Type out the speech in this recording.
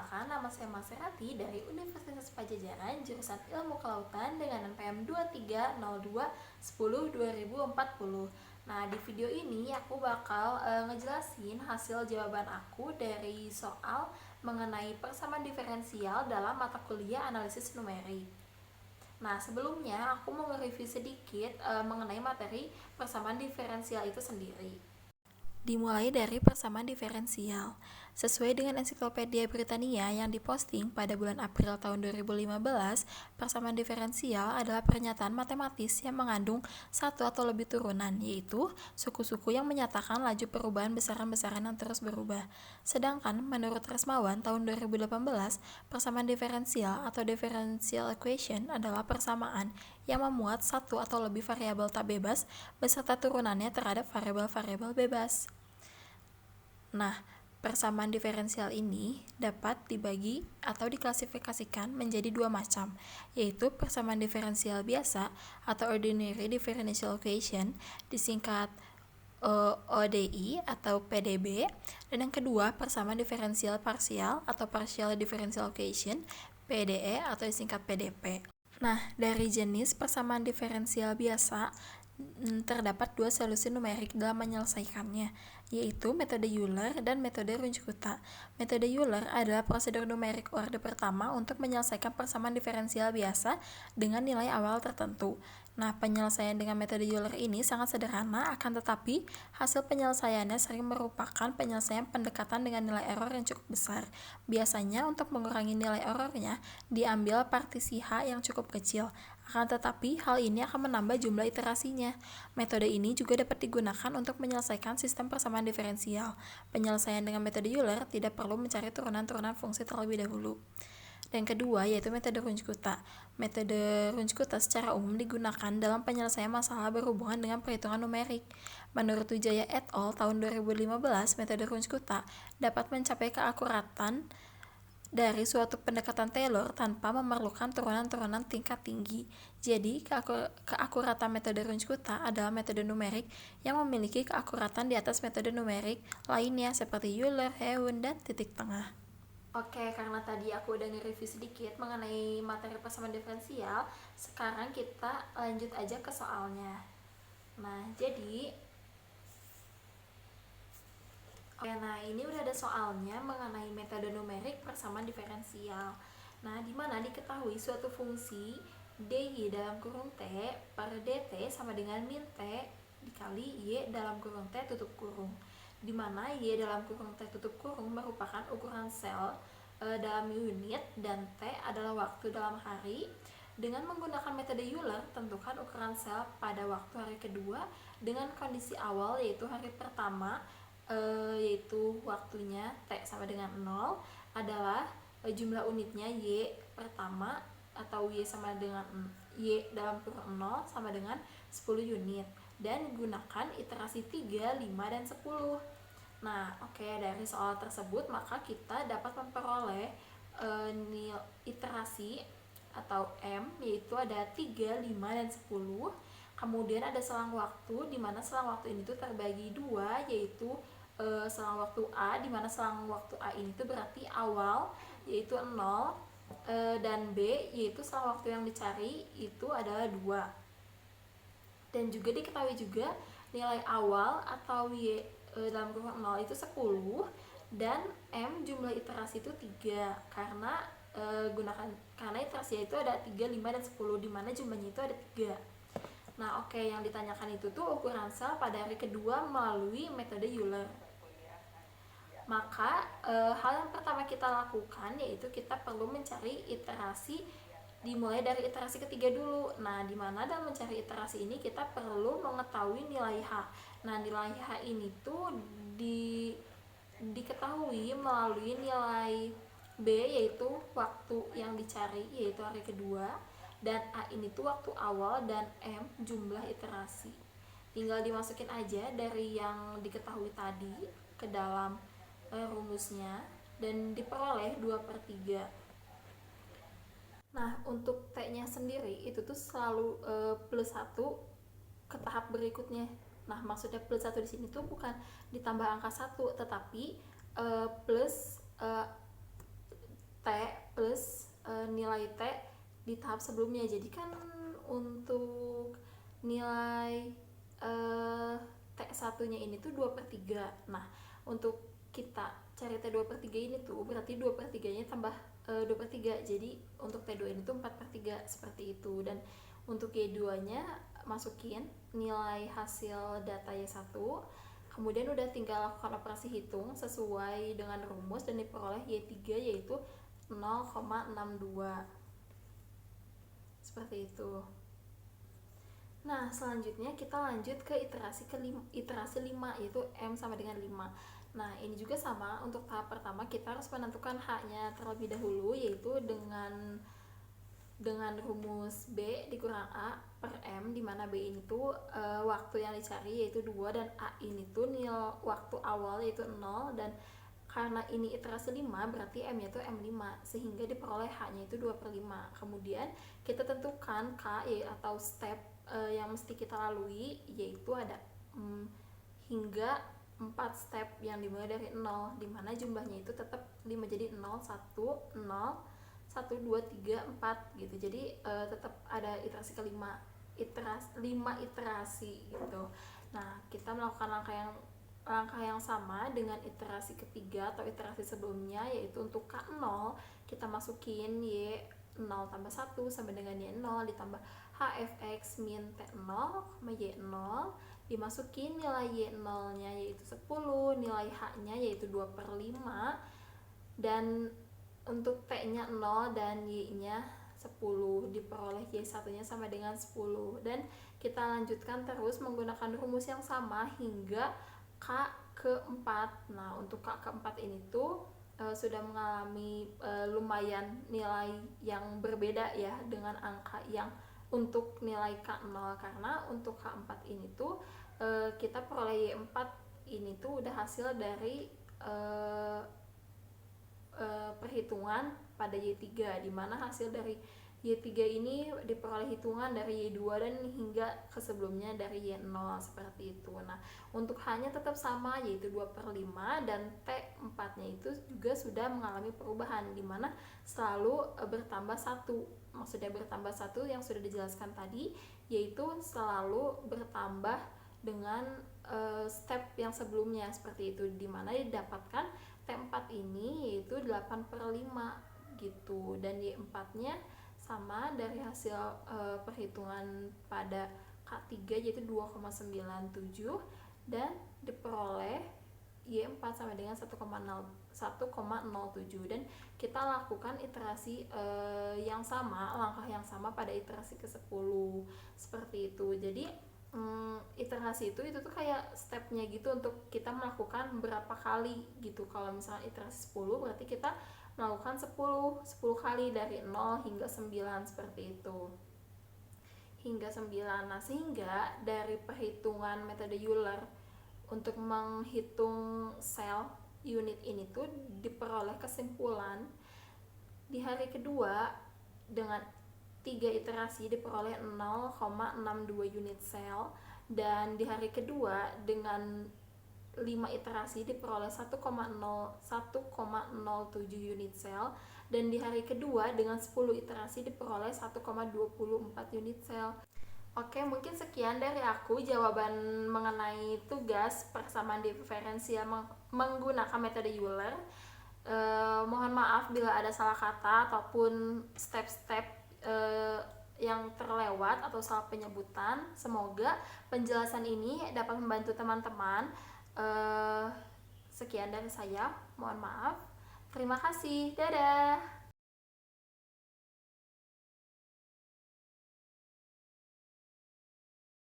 Perkenalkan, nama saya Maserati dari Universitas Pajajaran, jurusan Ilmu Kelautan dengan NPM 230210-2040. Nah, di video ini aku bakal ngejelasin hasil jawaban aku dari soal mengenai persamaan diferensial dalam mata kuliah analisis numerik. Nah, sebelumnya aku mau nge-review sedikit mengenai materi persamaan diferensial itu sendiri. Dimulai dari persamaan diferensial. Sesuai dengan Ensiklopedia Britania yang diposting pada bulan April tahun 2015, persamaan diferensial adalah pernyataan matematis yang mengandung satu atau lebih turunan, yaitu suku-suku yang menyatakan laju perubahan besaran-besaran yang terus berubah. Sedangkan menurut Resmawan tahun 2018, persamaan diferensial atau differential equation adalah persamaan yang memuat satu atau lebih variabel tak bebas beserta turunannya terhadap variabel-variabel bebas. Nah, persamaan diferensial ini dapat dibagi atau diklasifikasikan menjadi dua macam, yaitu persamaan diferensial biasa atau ordinary differential equation, disingkat ODI atau PDB, dan yang kedua persamaan diferensial parsial atau partial differential equation, PDE atau disingkat PDP. Nah, dari jenis persamaan diferensial biasa terdapat dua solusi numerik dalam menyelesaikannya, yaitu metode Euler dan metode Runge-Kutta. Metode Euler adalah prosedur numerik orde pertama untuk menyelesaikan persamaan diferensial biasa dengan nilai awal tertentu. Nah, penyelesaian dengan metode Euler ini sangat sederhana, akan tetapi hasil penyelesaiannya sering merupakan penyelesaian pendekatan dengan nilai error yang cukup besar. Biasanya untuk mengurangi nilai errornya, diambil partisi H yang cukup kecil. Akan tetapi, hal ini akan menambah jumlah iterasinya. Metode ini juga dapat digunakan untuk menyelesaikan sistem persamaan diferensial. Penyelesaian dengan metode Euler tidak perlu mencari turunan-turunan fungsi terlebih dahulu. Dan kedua, yaitu metode Runge-Kutta. Metode Runge-Kutta secara umum digunakan dalam penyelesaian masalah berhubungan dengan perhitungan numerik. Menurut Wijaya et al. Tahun 2015, metode Runge-Kutta dapat mencapai keakuratan dari suatu pendekatan Taylor tanpa memerlukan turunan-turunan tingkat tinggi. Jadi, keakuratan metode Runge-Kutta adalah metode numerik yang memiliki keakuratan di atas metode numerik lainnya seperti Euler, Heun, dan titik tengah. Oke, karena tadi aku udah nge-review sedikit mengenai materi persamaan diferensial, sekarang kita lanjut aja ke soalnya. Nah, ini udah ada soalnya mengenai metode numerik persamaan diferensial. Nah, di mana diketahui suatu fungsi dy dalam kurung t per dt sama dengan min t dikali y dalam kurung t tutup kurung. Di mana y dalam kurung t tutup kurung merupakan ukuran sel dalam unit dan t adalah waktu dalam hari. Dengan menggunakan metode Euler, tentukan ukuran sel pada waktu hari kedua dengan kondisi awal yaitu hari pertama, yaitu waktunya T sama dengan 0 adalah jumlah unitnya Y pertama atau Y sama dengan Y dalam kurung 0 sama dengan 10 unit dan gunakan iterasi 3, 5, dan 10. Nah, dari soal tersebut maka kita dapat memperoleh iterasi atau M, yaitu ada 3, 5, dan 10. Kemudian ada selang waktu, di mana selang waktu ini tuh terbagi dua, yaitu selang waktu A, di mana selang waktu A ini tuh berarti awal, yaitu 0, dan B, yaitu selang waktu yang dicari itu adalah 2. Dan juga diketahui juga nilai awal atau Y dalam kurung 0 itu 10 dan M jumlah iterasi itu 3 karena karena iterasi itu ada 3, 5, dan 10 di mana jumlahnya itu ada 3. Nah, yang ditanyakan itu tuh ukuran sel pada hari kedua melalui metode Euler. Maka hal yang pertama kita lakukan yaitu kita perlu mencari iterasi, dimulai dari iterasi ketiga dulu. Nah, dimana dalam mencari iterasi ini kita perlu mengetahui nilai H. Nah, nilai H ini tuh diketahui melalui nilai B, yaitu waktu yang dicari, yaitu hari kedua, dan A ini tuh waktu awal, dan M jumlah iterasi. Tinggal dimasukin aja dari yang diketahui tadi ke dalam rumusnya dan diperoleh 2/3. Nah, untuk T-nya sendiri itu tuh selalu plus 1 ke tahap berikutnya. Nah, maksudnya plus 1 di sini tuh bukan ditambah angka 1, tetapi plus T plus nilai T di tahap sebelumnya. Jadi kan untuk nilai T1 nya ini tuh 2/3. Nah, untuk kita cari T2/3 ini tuh berarti 2/3 nya tambah 2/3. Jadi untuk T2 ini tuh 4/3 seperti itu. Dan untuk Y2 nya masukin nilai hasil data Y1, kemudian udah tinggal lakukan operasi hitung sesuai dengan rumus dan diperoleh Y3 yaitu 0,62 seperti itu. Nah, selanjutnya kita lanjut ke iterasi 5 yaitu M sama dengan 5. Nah, ini juga sama, untuk tahap pertama kita harus menentukan H-nya terlebih dahulu, yaitu dengan rumus B dikurang A per M, dimana B ini tuh waktu yang dicari yaitu 2 dan A ini tuh nilai waktu awal yaitu 0, dan karena ini iterasi 5 berarti M nya itu M5 sehingga diperoleh H nya itu 2/5. Kemudian kita tentukan K atau step yang mesti kita lalui, yaitu ada hingga 4 step yang dimulai dari 0, dimana jumlahnya itu tetap 5, jadi 0, 1, 0, 1, 2, 3, 4 gitu. Jadi tetap ada iterasi kelima, 5 iterasi gitu. Nah, kita melakukan langkah yang sama dengan iterasi ketiga atau iterasi sebelumnya, yaitu untuk K0 kita masukin Y0 tambah 1 sama dengan Y0 ditambah HFX min T0, Y0 dimasukin nilai Y0 nya yaitu 10, nilai H nya yaitu 2/5, dan untuk T nya 0 dan Y nya 10, diperoleh Y1 nya sama dengan 10. Dan kita lanjutkan terus menggunakan rumus yang sama hingga K keempat. Nah, untuk K keempat ini tuh sudah mengalami lumayan nilai yang berbeda ya dengan angka yang untuk nilai K0, karena untuk K4 ini tuh kita peroleh Y4 ini tuh udah hasil dari perhitungan pada Y3, dimana hasil dari Y3 ini diperoleh hitungan dari Y2 dan hingga ke sebelumnya dari Y0 seperti itu. Nah, untuk H nya tetap sama yaitu 2/5, dan T4 nya itu juga sudah mengalami perubahan dimana selalu bertambah 1. Maksudnya bertambah 1 yang sudah dijelaskan tadi, yaitu selalu bertambah dengan step yang sebelumnya seperti itu, dimana didapatkan T4 ini yaitu 8/5 gitu, dan Y4 nya sama dari hasil perhitungan pada K3 yaitu 2,97, dan diperoleh Y4 sama dengan 1,07, dan kita lakukan iterasi yang sama, langkah yang sama pada iterasi ke-10 seperti itu. Jadi iterasi itu tuh kayak stepnya gitu untuk kita melakukan berapa kali gitu. Kalau misalnya iterasi 10 berarti kita melakukan 10 kali dari 0 hingga 9 seperti itu. Hingga 9. Nah, sehingga dari perhitungan metode Euler untuk menghitung sel unit ini tuh diperoleh kesimpulan di hari kedua dengan 3 iterasi diperoleh 0,62 unit sel, dan di hari kedua dengan 5 iterasi diperoleh 1,07 unit sel, dan di hari kedua dengan 10 iterasi diperoleh 1,24 unit sel. Oke, mungkin sekian dari aku jawaban mengenai tugas persamaan diferensial menggunakan metode Euler. Mohon maaf bila ada salah kata ataupun step-step yang terlewat atau salah penyebutan. Semoga penjelasan ini dapat membantu teman-teman. Sekian dari saya, mohon maaf. Terima kasih, dadah.